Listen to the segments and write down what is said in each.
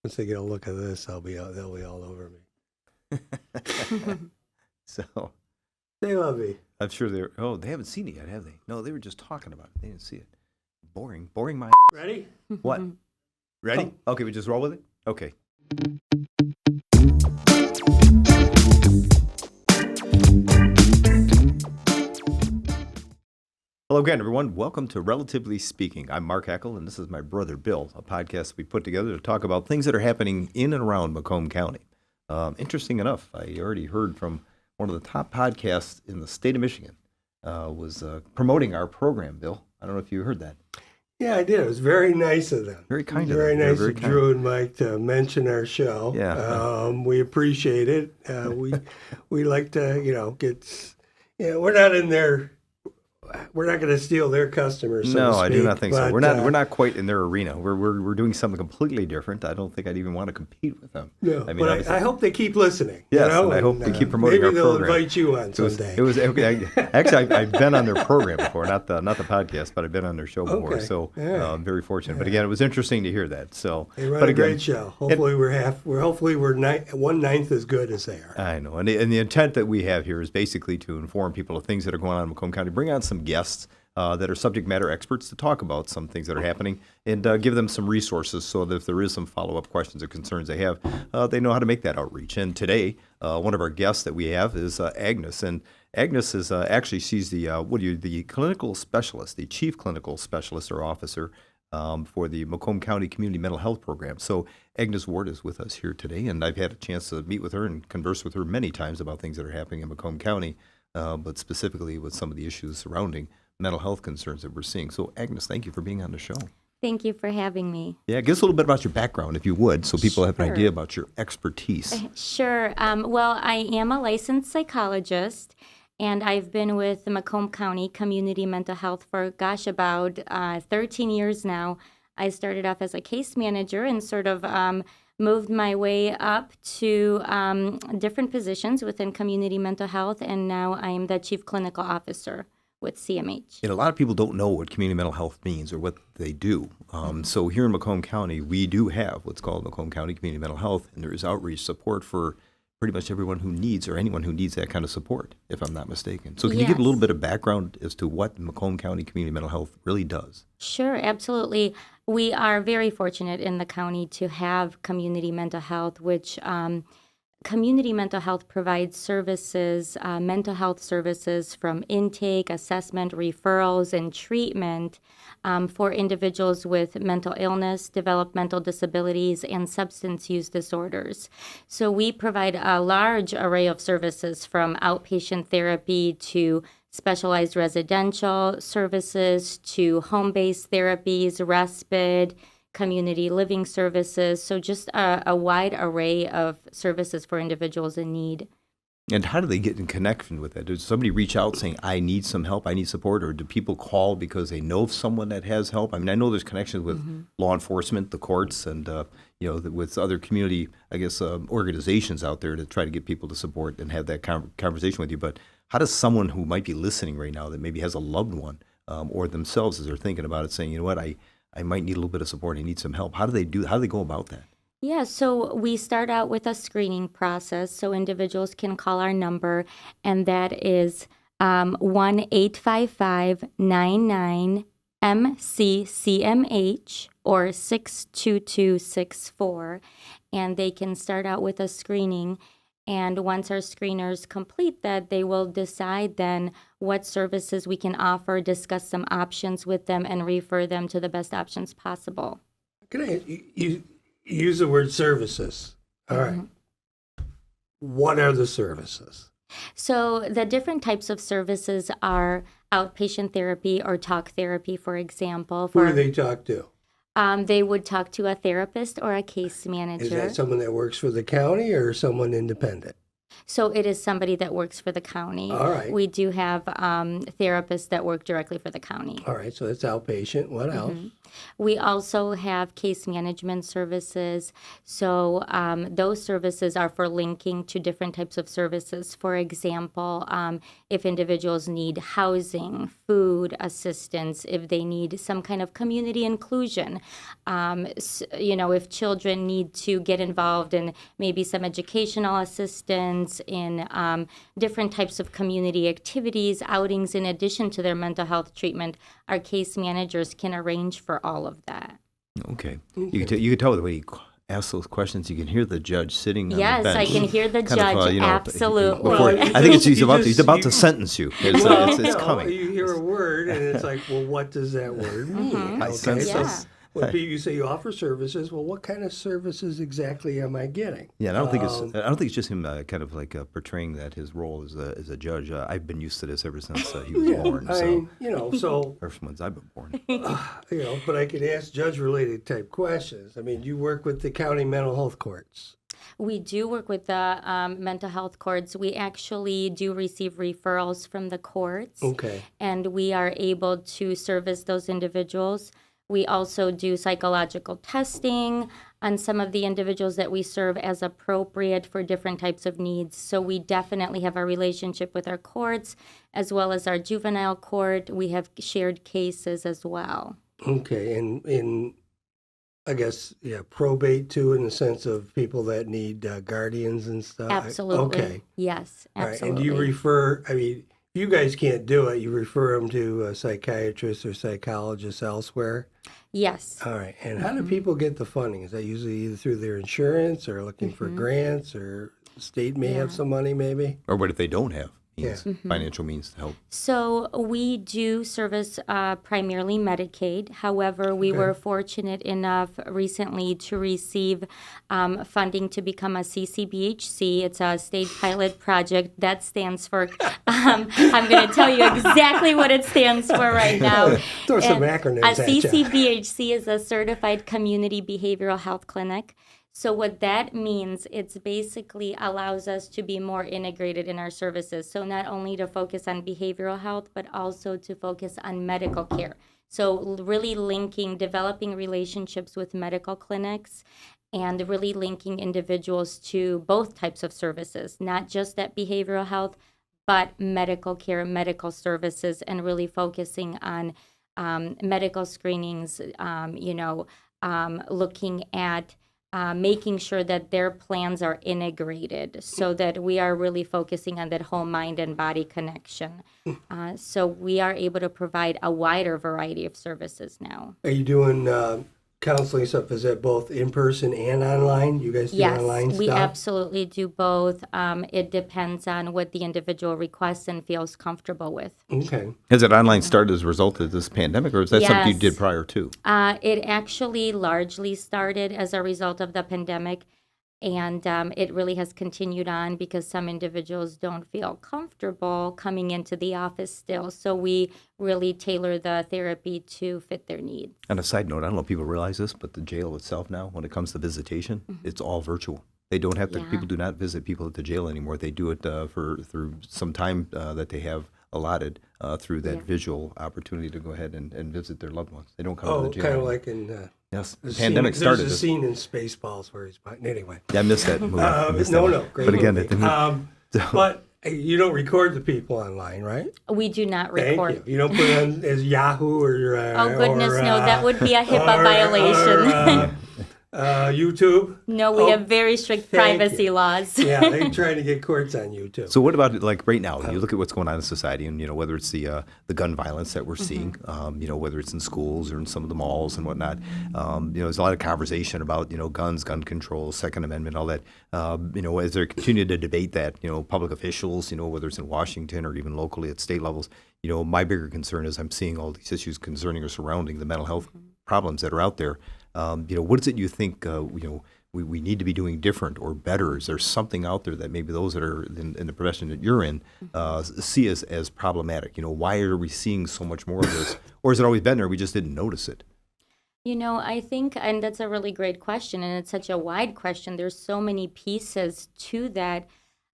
Once they get a look at this, they'll be all over me. So They love me. I'm sure they haven't seen it yet, have they? No, they were just talking about it. They didn't see it. Boring my. Ready? What? Ready? Okay, we just roll with it? Okay. Hello again, everyone. Welcome to Relatively Speaking. I'm Mark Heckel, and this is my brother Bill, a podcast we put together to talk about things that are happening in and around Macomb County. Interesting enough, I already heard from one of the top podcasts in the state of Michigan was promoting our program, Bill. I don't know if you heard that. Yeah, I did. It was very nice of them. Very kind of Very them. nice Very of kind. Drew and Mike to mention our show. Yeah. We appreciate it. We like to, get. We're not in there. We're not going to steal their customers. So No, to I do speak, not think so. but, We're not quite in their arena. We're doing something completely different. I don't think I'd even want to compete with them. No, I mean, but obviously- I hope they keep listening. Yes, you know, and I hope they keep promoting maybe our they'll program. invite you on someday. It was okay. Actually, I've been on their program before, not the podcast, but I've been on their show before. Okay. So Yeah. I'm very fortunate. But again, it was interesting to hear that. So, They run but a again, great show. Hopefully we're 1/9 as good as they are. I know, and the intent that we have here is basically to inform people of things that are going on in Macomb County. Bring on some guests that are subject matter experts to talk about some things that are happening and give them some resources so that if there is some follow-up questions or concerns they have, they know how to make that outreach. And today, one of our guests that we have is Agnes. And Agnes is actually, she's the clinical specialist, the chief clinical specialist or officer for the Macomb County Community Mental Health Program. So Agnes Ward is with us here today, and I've had a chance to meet with her and converse with her many times about things that are happening in Macomb County, but specifically with some of the issues surrounding mental health concerns that we're seeing. So Agnes, thank you for being on the show. Thank you for having me. Yeah, give us a little bit about your background, if you would, so people have an Sure. idea about your expertise. Sure. Well, I am a licensed psychologist, and I've been with the Macomb County Community Mental Health for, about 13 years now. I started off as a case manager and sort of moved my way up to different positions within community mental health, and now I am the chief clinical officer with CMH. And a lot of people don't know what community mental health means or what they do. So here in Macomb County, we do have what's called Macomb County Community Mental Health, and there is outreach support for pretty much everyone who needs or anyone who needs that kind of support, if I'm not mistaken. So can you give a little bit of background as to what Macomb County Community Mental Health really does? Sure, absolutely. We are very fortunate in the county to have community mental health, which community mental health provides services, mental health services from intake, assessment, referrals, and treatment for individuals with mental illness, developmental disabilities, and substance use disorders. So we provide a large array of services from outpatient therapy to specialized residential services to home-based therapies, respite, community living services, so just a wide array of services for individuals in need. And how do they get in connection with that? Does somebody reach out saying, I need some help, I need support, or do people call because they know of someone that has help? I mean, I know there's connections with law enforcement, the courts, and with other community, organizations out there to try to get people to support and have that conversation with you. But how does someone who might be listening right now that maybe has a loved one or themselves as they're thinking about it saying, you know what, I might need a little bit of support, I need some help. How do they go about that? Yeah, so we start out with a screening process so individuals can call our number, and that is 1-855-99-MCCMH or 62264, and they can start out with a screening. And once our screeners complete that, they will decide then what services we can offer, discuss some options with them, and refer them to the best options possible. Can I you use the word services? All right. What are the services? So the different types of services are outpatient therapy or talk therapy, for example. Who do they talk to? They would talk to a therapist or a case manager. Is that someone that works for the county or someone independent? So it is somebody that works for the county. All right. We do have therapists that work directly for the county. All right, so that's outpatient. What else? We also have case management services. So those services are for linking to different types of services. For example, if individuals need housing, food assistance, if they need some kind of community inclusion, if children need to get involved in maybe some educational assistance in different types of community activities, outings in addition to their mental health treatment, our case managers can arrange for all of that. Okay. You can tell the way he asks those questions. You can hear the judge sitting on Yes, the bench. I can hear the judge, absolutely. I think he's about to sentence you. It's coming. You hear a word, and it's like, well, what does that word mean? I sense so this. you say you offer services. Well, what kind of services exactly am I getting? Yeah, and I don't think it's just him kind of like portraying that his role as a judge. I've been used to this ever since he was born. So or since I've been born. But I could ask judge-related type questions. I mean, you work with the county mental health courts. We do work with the mental health courts. We actually do receive referrals from the courts. Okay. And we are able to service those individuals. We also do psychological testing on some of the individuals that we serve as appropriate for different types of needs. So we definitely have a relationship with our courts as well as our juvenile court. We have shared cases as well. Okay, and in, I guess, probate too, in the sense of people that need guardians and stuff? Absolutely. Okay. Yes, absolutely. All right. And do you refer, if you guys can't do it, you refer them to psychiatrists or psychologists elsewhere? Yes. All right. And how do people get the funding? Is that usually either through their insurance or looking for grants, or the state may have some money maybe? Or what if they don't have financial means to help? So we do service primarily Medicaid. However, we were fortunate enough recently to receive funding to become a CCBHC. It's a state pilot project. That stands for, I'm going to tell you exactly what it stands for right now. Throw some acronyms at you. A CCBHC is a Certified Community Behavioral Health Clinic. So what that means, it's basically allows us to be more integrated in our services. So not only to focus on behavioral health, but also to focus on medical care. So really developing relationships with medical clinics and really linking individuals to both types of services, not just that behavioral health, but medical care, medical services, and really focusing on medical screenings, looking at making sure that their plans are integrated so that we are really focusing on that whole mind and body connection. So we are able to provide a wider variety of services now. Are you doing counseling stuff? Is that both in person and online? You guys do online stuff? Yes, we absolutely do both. It depends on what the individual requests and feels comfortable with. Okay. Has it online started as a result of this pandemic, or is that something you did prior to? It actually largely started as a result of the pandemic, and it really has continued on because some individuals don't feel comfortable coming into the office still. So we really tailor the therapy to fit their needs. On a side note, I don't know if people realize this, but the jail itself now, when it comes to visitation, it's all virtual. They don't have to. Yeah. People do not visit people at the jail anymore. They do it through some time that they have allotted through that visual opportunity to go ahead and visit their loved ones. They don't come to the jail. Kind of like in yes, the pandemic started. There's a scene in Spaceballs where he's anyway. Yeah, I missed that movie. Great but again, movie. But you don't record the people online, right? We do not record. Thank you. You don't put it on as Yahoo or oh goodness, no, that would be a HIPAA violation. YouTube? No, we have very strict privacy laws. Yeah, they're trying to get courts on YouTube. So what about like right now? You look at what's going on in society, and whether it's the gun violence that we're seeing, whether it's in schools or in some of the malls and whatnot. There's a lot of conversation about guns, gun control, Second Amendment, all that. As they continue to debate that, public officials, whether it's in Washington or even locally at state levels, my bigger concern is I'm seeing all these issues concerning or surrounding the mental health problems that are out there. What is it you think we need to be doing different or better? Is there something out there that maybe those that are in the profession that you're in see as problematic? Why are we seeing so much more of this? Or has it always been there, we just didn't notice it? I think, and that's a really great question, and it's such a wide question. There's so many pieces to that.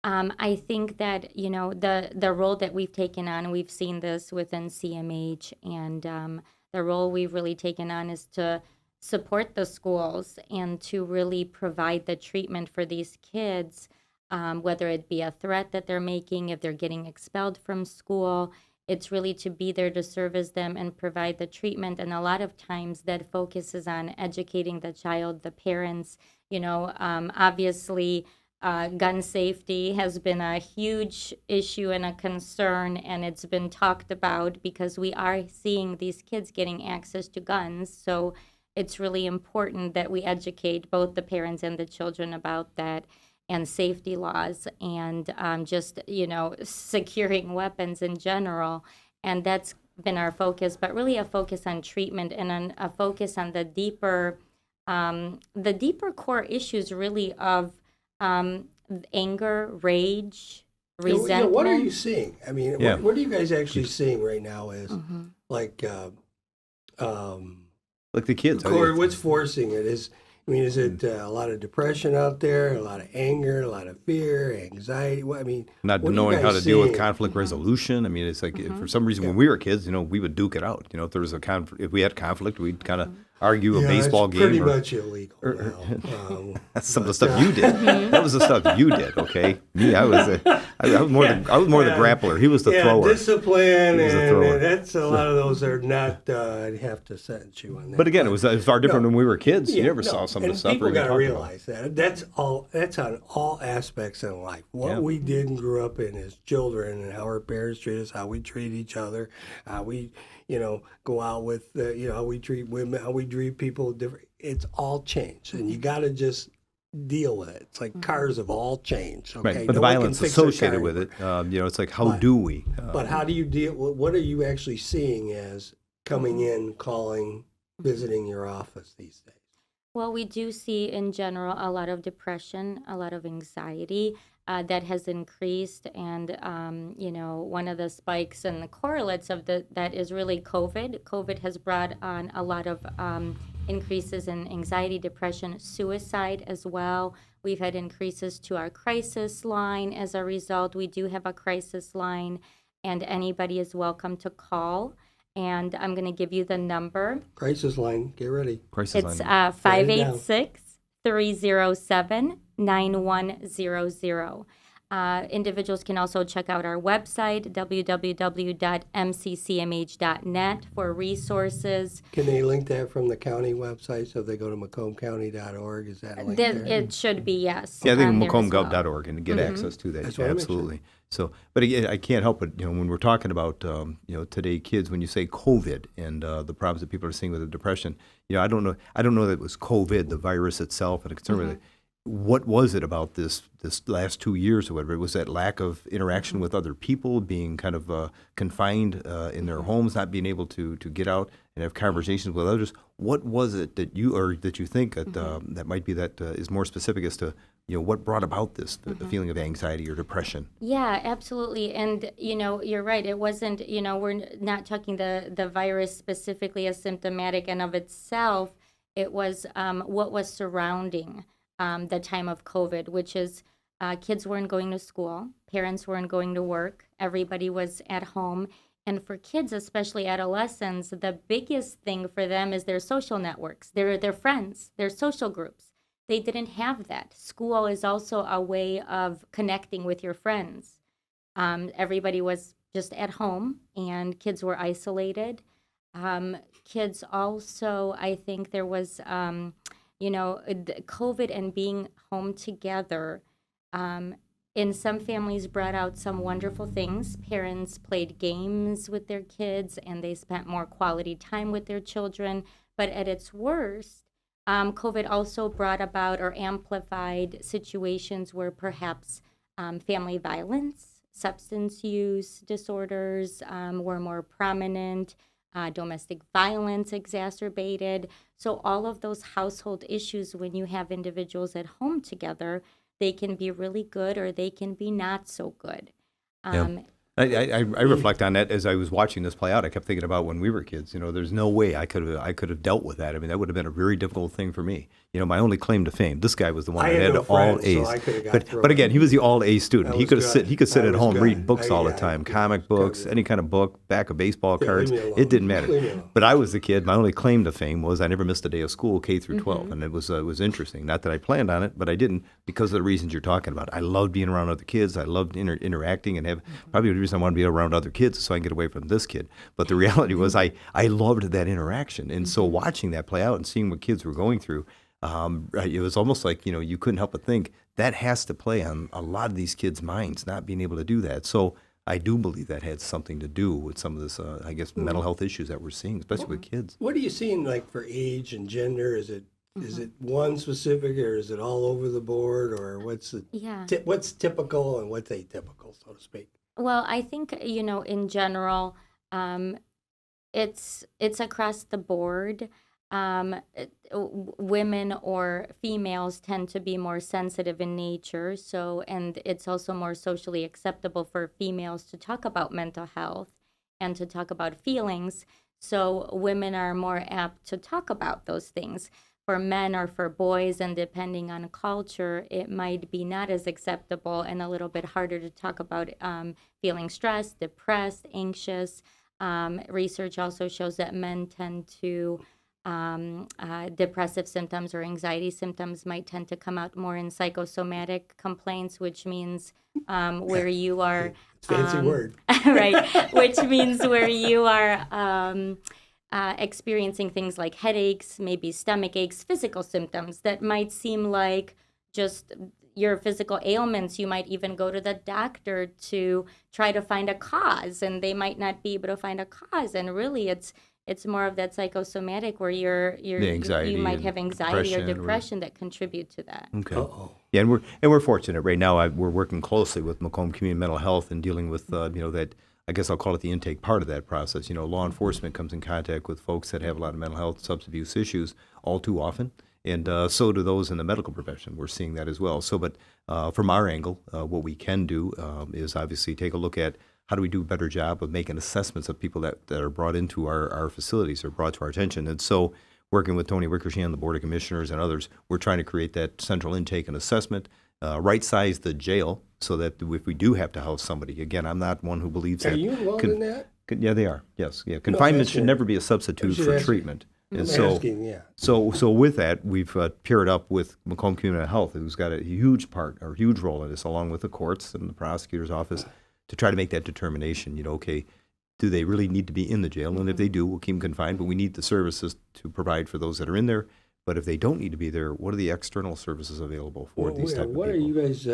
I think that, the role that we've taken on, we've seen this within CMH, and the role we've really taken on is to support the schools and to really provide the treatment for these kids, whether it be a threat that they're making, if they're getting expelled from school. It's really to be there to service them and provide the treatment. And a lot of times that focuses on educating the child, the parents. Obviously, gun safety has been a huge issue and a concern, and it's been talked about because we are seeing these kids getting access to guns. So it's really important that we educate both the parents and the children about that, and safety laws, and just, securing weapons in general. And that's been our focus, but really a focus on treatment and on a focus on the deeper core issues really of anger, rage, resentment. What are you seeing? I mean, Yeah. what are you guys actually seeing right now is like, Like the kids. Corey, what's forcing it? Is it a lot of depression out there, a lot of anger, a lot of fear, anxiety? Not what are you knowing how to guys deal with seeing? conflict resolution. I mean, it's like for some reason when we were kids, we would duke it out. If there was a if we had conflict, we'd kind of argue a baseball it's game. pretty much illegal now. That's some of the stuff you did. That was the stuff you did. Okay, me, I was more the grappler. He was the thrower. Discipline, He was the thrower. and that's a lot of those are not. I'd have to sentence you on that. But again, it was far different No. when we were kids. You Yeah, never no, saw some of the and stuff. or people even got to talked about it. realize that that's on all aspects in life. What Yeah. we did and grew up in as children, and how our parents treat us, how we treat each other, how we go out with how we treat women, how we treat people different. It's all changed, and you got to just deal with it. It's like cars have all changed. Okay, Right, but the No one can violence fix a associated car with it, anymore. it's like, how But- do we? But how do you deal? What are you actually seeing as coming in, calling, visiting your office these days? Well, we do see in general a lot of depression, a lot of anxiety that has increased. And, one of the spikes and the correlates of that is really COVID. COVID has brought on a lot of increases in anxiety, depression, suicide as well. We've had increases to our crisis line as a result. We do have a crisis line, and anybody is welcome to call. And I'm going to give you the number. Crisis line, get ready. Crisis It's line. 586-307-9100. Individuals can also check out our website, www.mccmh.net, for resources. Can they link that from the county website? So if they go to macombcounty.org, is that a link there? It should be, yes. Yeah, I think on there as well. macombgov.org and get access to that. That's what I mentioned. Absolutely. So, but again, I can't help but when we're talking about today kids, when you say COVID and the problems that people are seeing with the depression, I don't know that it was COVID, the virus itself, and a concern with it. What was it about this last 2 years or whatever? Was that lack of interaction with other people, being kind of confined in their homes, not being able to get out and have conversations with others? What was it that you think that that might be that is more specific as to what brought about this the feeling of anxiety or depression? Yeah, absolutely. And, you're right. It wasn't, we're not talking the virus specifically as symptomatic and of itself. It was what was surrounding the time of COVID, which is kids weren't going to school, parents weren't going to work, everybody was at home. And for kids, especially adolescents, the biggest thing for them is their social networks, their friends, their social groups. They didn't have that. School is also a way of connecting with your friends. Everybody was just at home, and kids were isolated. Kids also, I think there was, COVID and being home together. In some families brought out some wonderful things. Parents played games with their kids, and they spent more quality time with their children. But at its worst, COVID also brought about or amplified situations where perhaps family violence, substance use disorders were more prominent, domestic violence exacerbated. So all of those household issues, when you have individuals at home together, they can be really good or they can be not so good. I reflect on that as I was watching this play out. I kept thinking about when we were kids. There's no way I could have dealt with that. I mean, that would have been a very difficult thing for me. my only claim to fame. This guy was the one I that had had no all friends, so A's. I coulda got through But it. again, he was the all A student. I He was could sit. good. He could sit I at was home, good. read books all the Yeah, time, yeah, comic good. books, any kind of book, back of baseball Yeah, cards. leave me alone. It didn't matter. Leave me alone. But I was the kid. My only claim to fame was I never missed a day of school, K through 12, Mm-hmm. and it was interesting. Not that I planned on it, but I didn't because of the reasons you're talking about. I loved being around other kids. I loved interacting and have probably the reason I want to be around other kids is so I can get away from this kid. But the reality was I loved that interaction, and so watching that play out and seeing what kids were going through. It was almost like, you couldn't help but think that has to play on a lot of these kids' minds, not being able to do that. So I do believe that had something to do with some of this, I guess, mental health issues that we're seeing, especially with kids. What are you seeing like for age and gender? Is it one specific, or is it all over the board, or what's Yeah. what's typical and what's atypical, so to speak? Well, I think, in general, it's across the board. Women or females tend to be more sensitive in nature, and it's also more socially acceptable for females to talk about mental health and to talk about feelings. So women are more apt to talk about those things. For men or for boys, and depending on culture, it might be not as acceptable and a little bit harder to talk about feeling stressed, depressed, anxious. Research also shows that men tend to depressive symptoms or anxiety symptoms might tend to come out more in psychosomatic complaints, which means where you are It's a fancy word. right, which means where you are experiencing things like headaches, maybe stomach aches, physical symptoms that might seem like just your physical ailments. You might even go to the doctor to try to find a cause, and they might not be able to find a cause. And really, it's more of that psychosomatic where The anxiety you might and have anxiety or depression or- depression that contribute to that. Okay. Uh-oh. Yeah, and we're fortunate right now. We're working closely with Macomb Community Mental Health and dealing with that. I guess I'll call it the intake part of that process. Law enforcement comes in contact with folks that have a lot of mental health, substance abuse issues all too often, and so do those in the medical profession. We're seeing that as well. So, but from our angle, what we can do is obviously take a look at how do we do a better job of making assessments of people that are brought into our facilities or brought to our attention. And so working with Tony Rickershan, the Board of Commissioners, and others, we're trying to create that central intake and assessment, right-size the jail so that if we do have to house somebody, again, I'm not one who believes Are that. you involved in that? Yeah, they are. Yes, yeah. Confinement should asking- never be a substitute should for ask- treatment. And I'm so, asking, yeah. so with that, we've paired up with Macomb Community Health, who's got a huge part or huge role in this, along with the courts and the prosecutor's office, to try to make that determination. Okay, do they really need to be in the jail? And if they do, we'll keep them confined. But we need the services to provide for those that are in there. But if they don't need to be there, what are the external services available for these type of What people? are you guys?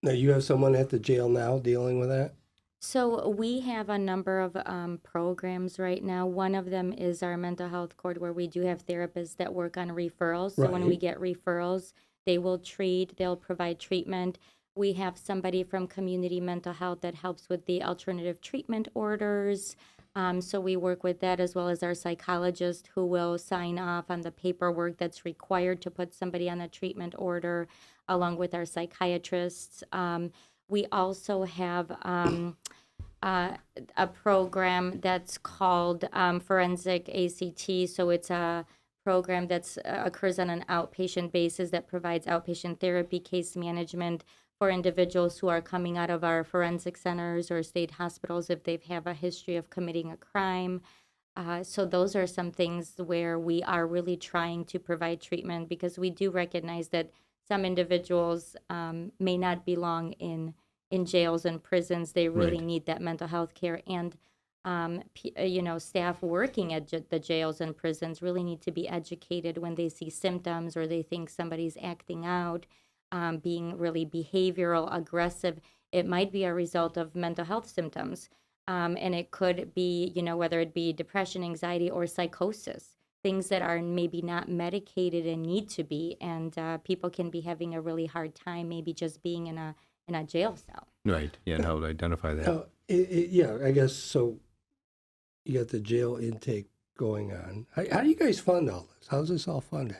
Now you have someone at the jail now dealing with that. So we have a number of programs right now. One of them is our mental health court, where we do have therapists that work on referrals. So when we Right. get referrals, they'll provide treatment. We have somebody from community mental health that helps with the alternative treatment orders. So we work with that, as well as our psychologist, who will sign off on the paperwork that's required to put somebody on a treatment order, along with our psychiatrists. We also have a program that's called Forensic ACT. So it's a program that occurs on an outpatient basis that provides outpatient therapy, case management for individuals who are coming out of our forensic centers or state hospitals if they have a history of committing a crime. So those are some things where we are really trying to provide treatment, because we do recognize that some individuals may not belong in jails and prisons. They really Right. need that mental health care, and staff working at the jails and prisons really need to be educated when they see symptoms or they think somebody's acting out, being really behavioral, aggressive. It might be a result of mental health symptoms, and it could be, whether it be depression, anxiety, or psychosis, things that are maybe not medicated and need to be, and people can be having a really hard time maybe just being in a jail cell. Right. Yeah, and how to identify that. Yeah, I guess so. You got the jail intake going on. How do you guys fund all this? How's this all funded?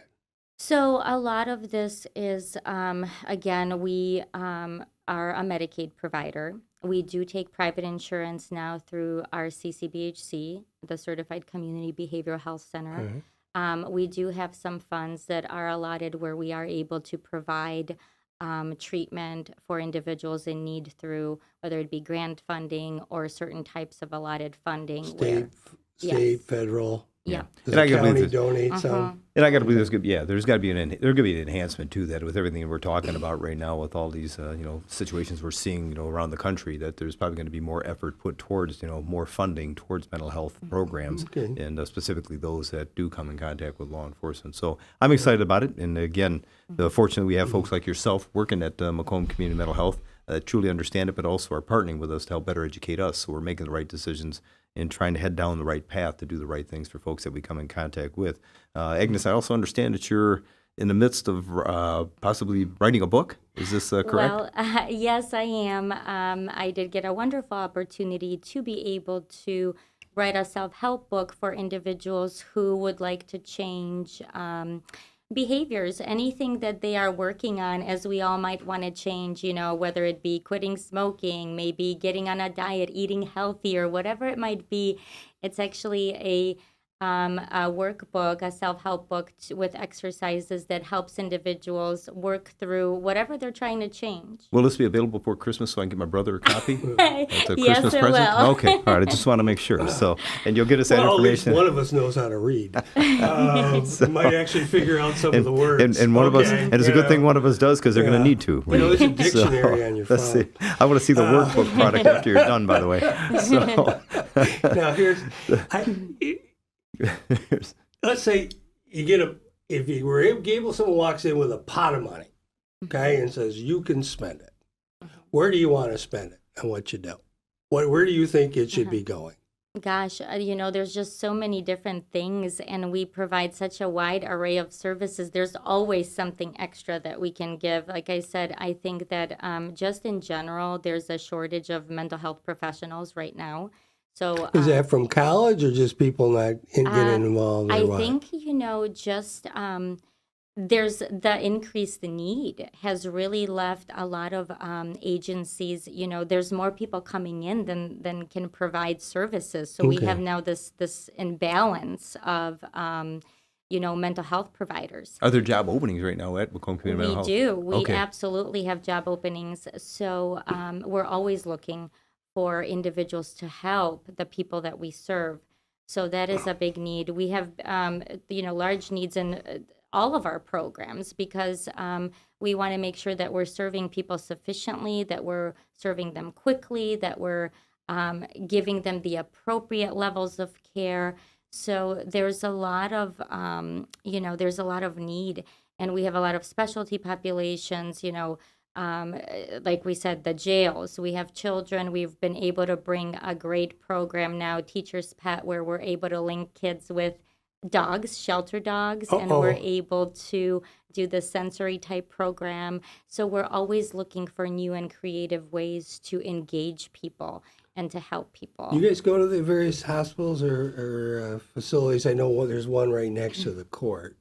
So a lot of this is, again, we are a Medicaid provider. We do take private insurance now through our CCBHC, the Certified Community Behavioral Health Center. We do have some funds that are allotted where we are able to provide treatment for individuals in need through whether it be grant funding or certain types of allotted funding. State, Yes. federal. Yeah. Does And I the gotta believe county this- donate Uh-huh. some? And I got to believe there's got to be an enhancement to that with everything we're talking about right now with all these situations we're seeing around the country, that there's probably going to be more effort put towards more funding towards mental health programs, Okay. and specifically those that do come in contact with law enforcement. So I'm excited about it, and again, fortunately we have folks like yourself working at Macomb Community Mental Health that truly understand it, but also are partnering with us to help better educate us, so we're making the right decisions and trying to head down the right path to do the right things for folks that we come in contact with. Agnes, I also understand that you're in the midst of possibly writing a book. Is this correct? Well, yes, I am. I did get a wonderful opportunity to be able to write a self-help book for individuals who would like to change behaviors, anything that they are working on, as we all might want to change, whether it be quitting smoking, maybe getting on a diet, eating healthier, whatever it might be. It's actually a workbook, a self-help book with exercises that helps individuals work through whatever they're trying to change. Will this be available for Christmas so I can get my brother a copy? It's a Yes, Christmas it present? will. Okay, all right. I just want to make sure. So, and you'll get us that Well, at least information. one of us knows how to read. Might actually figure out some of the words. And one of us, Okay, and it's a good thing one of us does, because they're going to need to. There's a dictionary on your Let's phone. see. I want to see the workbook product after you're done, by the way. So, Now let's say if you were able, someone walks in with a pot of money, okay, and says you can spend it. Where do you want to spend it, and what you do? Where do you think it should be going? Gosh, there's just so many different things, and we provide such a wide array of services. There's always something extra that we can give. Like I said, I think that just in general, there's a shortage of mental health professionals right now. So Is that from college or just people not getting involved? Or I what? think, just there's the increased need has really left a lot of agencies, there's more people coming in than can provide services. So we Okay. have now this imbalance of, mental health providers. are there job openings right now at Macomb Community Mental We Health? do. We Okay. absolutely have job openings. So we're always looking for individuals to help the people that we serve. So that is a big need. We have, large needs in all of our programs because we want to make sure that we're serving people sufficiently, that we're serving them quickly, that we're giving them the appropriate levels of care. So there's a lot of, there's a lot of need, and we have a lot of specialty populations, like we said, the jails. We have children. We've been able to bring a great program now, Teacher's Pet, where we're able to link kids with dogs, shelter dogs, and we're able to do the sensory type program. So we're always looking for new and creative ways to engage people and to help people. You guys go to the various hospitals or facilities? I know there's one right next to the court.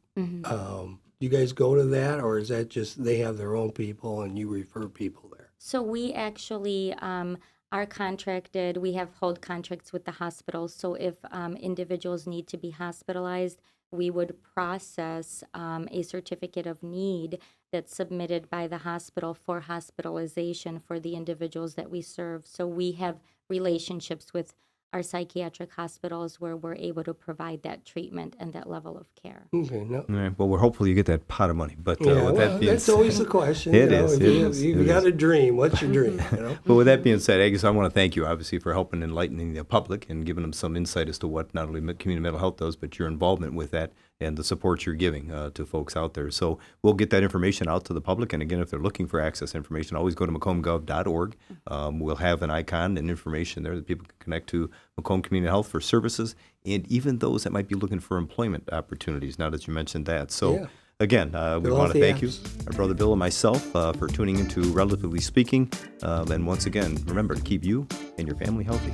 You guys go to that, or is that just they have their own people and you refer people there? So we actually are contracted. We hold contracts with the hospitals. So if individuals need to be hospitalized, we would process a certificate of need that's submitted by the hospital for hospitalization for the individuals that we serve. So we have relationships with our psychiatric hospitals where we're able to provide that treatment and that level of care. Okay, no. All right. Well, we're hopeful you get that pot of money. But Yeah, with well, that being that's said, always the question. It you know, is, if it you, is, You it got is. a dream. What's your dream? But with that being said, Agnes, I want to thank you, obviously, for helping enlightening the public and giving them some insight as to what not only community mental health does, but your involvement with that and the support you're giving to folks out there. So we'll get that information out to the public. And again, if they're looking for access information, always go to macombgov.org. We'll have an icon and information there that people can connect to Macomb Community Health for services, and even those that might be looking for employment opportunities, now that you mentioned that. So Yeah. again, we want to thank you, our brother Bill and myself, for tuning into Relatively Speaking. And once again, remember to keep you and your family healthy.